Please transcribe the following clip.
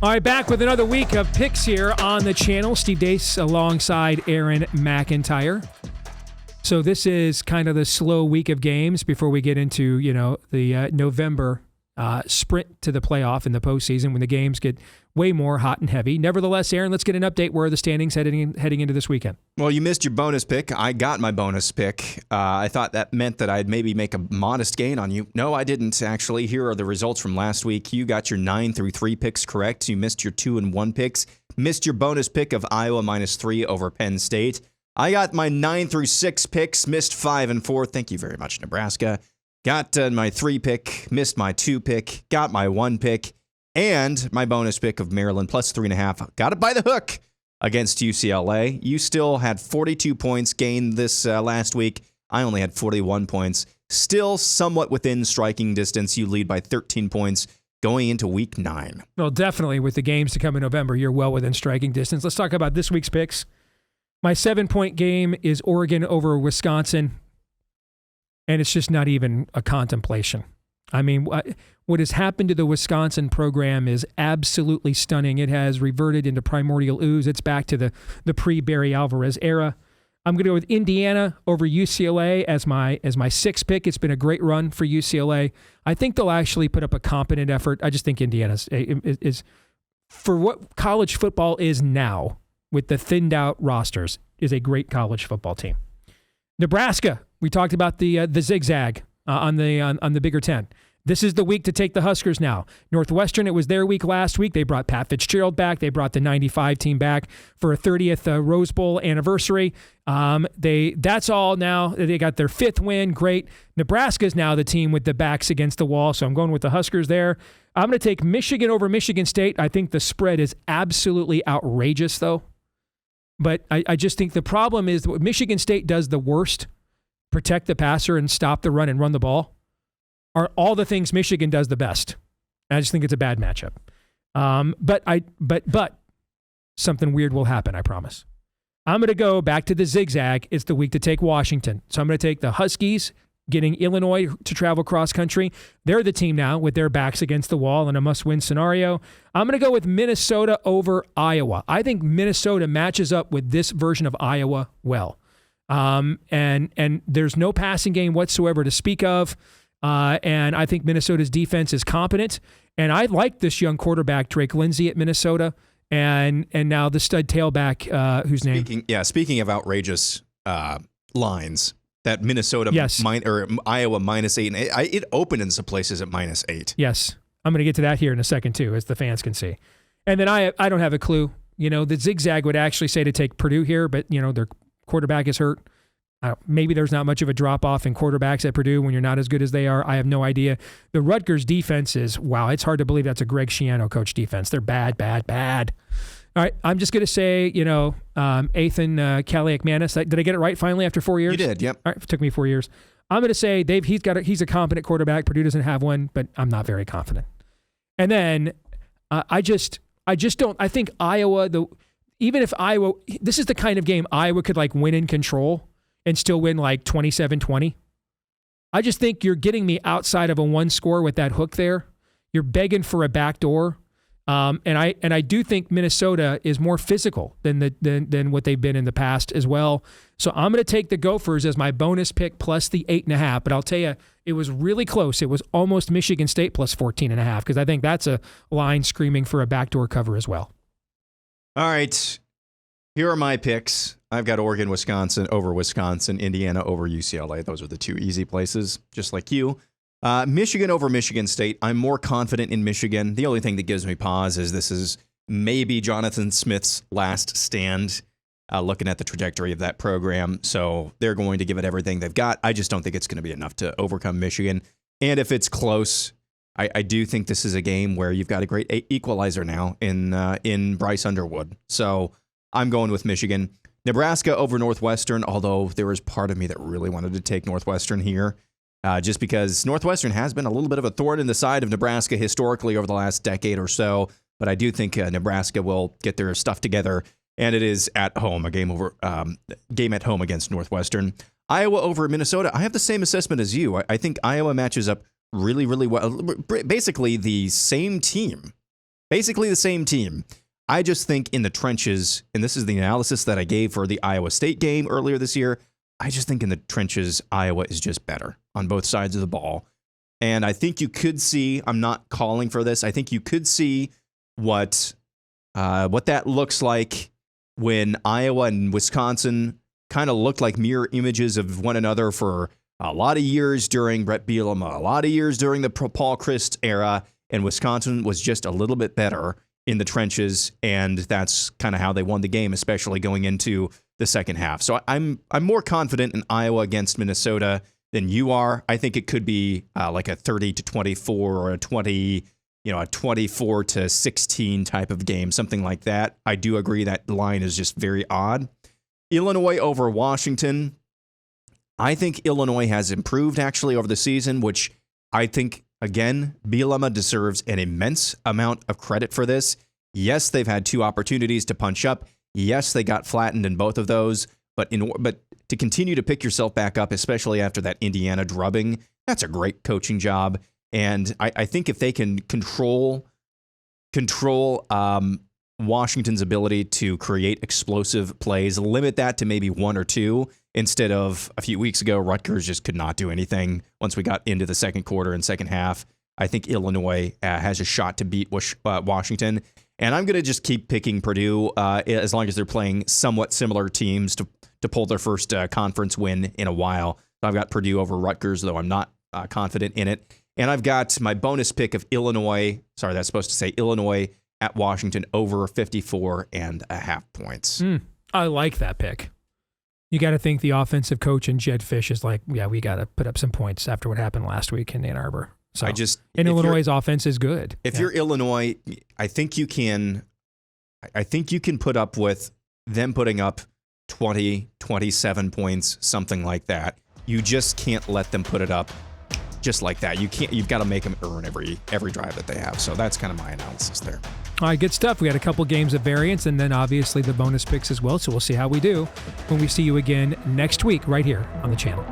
All right, back with another week of picks here on the channel. Steve Deace alongside Aaron McIntyre. So this is kind of the slow week of games before we get into, the November sprint to the playoff in the postseason when the games get way more hot and heavy. Nevertheless, Aaron, let's get an update. Where are the standings heading into this weekend? Well, you missed your bonus pick. I got my bonus pick. I thought that meant that I'd maybe make a modest gain on you. No, I didn't, actually. Here are the results from last week. You got your 9-3 picks correct. You missed your 2-1 picks. Missed your bonus pick of Iowa -3 over Penn State. I got my 9-6 picks. Missed 5 and 4. Thank you very much, Nebraska. Got my 3 pick. Missed my 2 pick. Got my 1 pick. And my bonus pick of Maryland plus 3.5. Got it by the hook against UCLA. You still had 42 points gained this last week. I only had 41 points. Still somewhat within striking distance. You lead by 13 points going into week 9. Well, definitely with the games to come in November, you're well within striking distance. Let's talk about this week's picks. My 7-point game is Oregon over Wisconsin. And it's just not even a contemplation. I mean, what has happened to the Wisconsin program is absolutely stunning. It has reverted into primordial ooze. It's back to the pre-Barry Alvarez era. I'm going to go with Indiana over UCLA as my 6th pick. It's been a great run for UCLA. I think they'll actually put up a competent effort. I just think Indiana is for what college football is now with the thinned out rosters, is a great college football team. Nebraska, we talked about the zigzag on the Bigger Ten. This is the week to take the Huskers now. Northwestern, it was their week last week. They brought Pat Fitzgerald back. They brought the 95 team back for a 30th Rose Bowl anniversary. That's all now. They got their 5th win. Great. Nebraska's now the team with the backs against the wall, so I'm going with the Huskers there. I'm going to take Michigan over Michigan State. I think the spread is absolutely outrageous, though. But I just think the problem is that what Michigan State does the worst, protect the passer and stop the run and run the ball, are all the things Michigan does the best. I just think it's a bad matchup. But something weird will happen, I promise. I'm going to go back to the zigzag. It's the week to take Washington. So I'm going to take the Huskies, getting Illinois to travel cross country. They're the team now with their backs against the wall in a must-win scenario. I'm going to go with Minnesota over Iowa. I think Minnesota matches up with this version of Iowa well. And there's no passing game whatsoever to speak of. And I think Minnesota's defense is competent. And I like this young quarterback, Drake Lindsay at Minnesota. And now the stud tailback, whose name? Speaking of outrageous lines, that Minnesota or Iowa -8, and it opened in some places at -8. Yes. I'm going to get to that here in a second, too, as the fans can see. And then I don't have a clue. The zigzag would actually say to take Purdue here, but, their quarterback is hurt. Maybe there's not much of a drop-off in quarterbacks at Purdue when you're not as good as they are. I have no idea. The Rutgers defense is, wow, it's hard to believe that's a Greg Schiano coach defense. They're bad, bad, bad. All right, I'm just going to say, Ethan Kaliakmanis. Did I get it right finally after 4 years? You did, yep. All right, it took me 4 years. I'm going to say he's a competent quarterback. Purdue doesn't have one, but I'm not very confident. And then I just don't. I think Iowa, this is the kind of game Iowa could win in control and still win 27-20. I just think you're getting me outside of a 1 score with that hook there. You're begging for a backdoor. And I do think Minnesota is more physical than what they've been in the past as well. So I'm going to take the Gophers as my bonus pick plus the 8.5. But I'll tell you, it was really close. It was almost Michigan State plus 14.5 because I think that's a line screaming for a backdoor cover as well. All right. Here are my picks. I've got Oregon, Wisconsin over Wisconsin, Indiana over UCLA. Those are the 2 easy places, just like you. Michigan over Michigan State. I'm more confident in Michigan. The only thing that gives me pause is this is maybe Jonathan Smith's last stand, looking at the trajectory of that program. So they're going to give it everything they've got. I just don't think it's going to be enough to overcome Michigan. And if it's close, I do think this is a game where you've got a great equalizer now in Bryce Underwood. So I'm going with Michigan. Nebraska over Northwestern, although there was part of me that really wanted to take Northwestern here, just because Northwestern has been a little bit of a thorn in the side of Nebraska historically over the last decade or so. But I do think Nebraska will get their stuff together, and it is at home, a game at home against Northwestern. Iowa over Minnesota. I have the same assessment as you. I think Iowa matches up really, really well. Basically the same team basically the same team. I just think in the trenches, and this is the analysis that I gave for the Iowa State game earlier this year, I just think in the trenches, Iowa is just better on both sides of the ball. And I think you could see, I'm not calling for this, I think you could see what that looks like when Iowa and Wisconsin kind of looked like mirror images of one another for a lot of years during Brett Bielema, a lot of years during the Paul Chryst era, and Wisconsin was just a little bit better in the trenches, and that's kind of how they won the game, especially going into the second half. So I'm more confident in Iowa against Minnesota than you are. I think it could be like a 30-24 or a 24-16 type of game, something like that. I do agree that line is just very odd. Illinois over Washington. I think Illinois has improved actually over the season, which I think, again, Bielema deserves an immense amount of credit for this. Yes, they've had 2 opportunities to punch up. Yes, they got flattened in both of those. But to continue to pick yourself back up, especially after that Indiana drubbing, that's a great coaching job. And I think if they can control Washington's ability to create explosive plays, limit that to maybe 1 or 2, instead of a few weeks ago, Rutgers just could not do anything once we got into the second quarter and second half. I think Illinois has a shot to beat Washington. And I'm going to just keep picking Purdue as long as they're playing somewhat similar teams to pull their first conference win in a while. So I've got Purdue over Rutgers, though I'm not confident in it. And I've got my bonus pick of Illinois. Sorry, that's supposed to say Illinois at Washington over 54.5 points. I like that pick. You got to think the offensive coach and Jed Fish is like, yeah, we got to put up some points after what happened last week in Ann Arbor. So, and Illinois' offense is good. If you're Illinois, I think you can put up with them putting up 20, 27 points, something like that. You just can't let them put it up just like that. You've got to make them earn every drive that they have. So that's kind of my analysis there. All right, good stuff. We had a couple games of variance and then obviously the bonus picks as well. So we'll see how we do when we see you again next week right here on the channel.